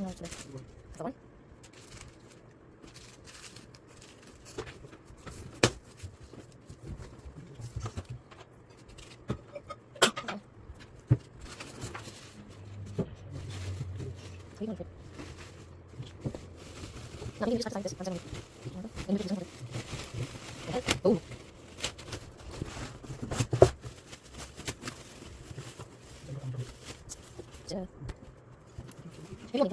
No, it's that one. Okay. Now we can just this. 1 second. And we can do this. Oh. Maybe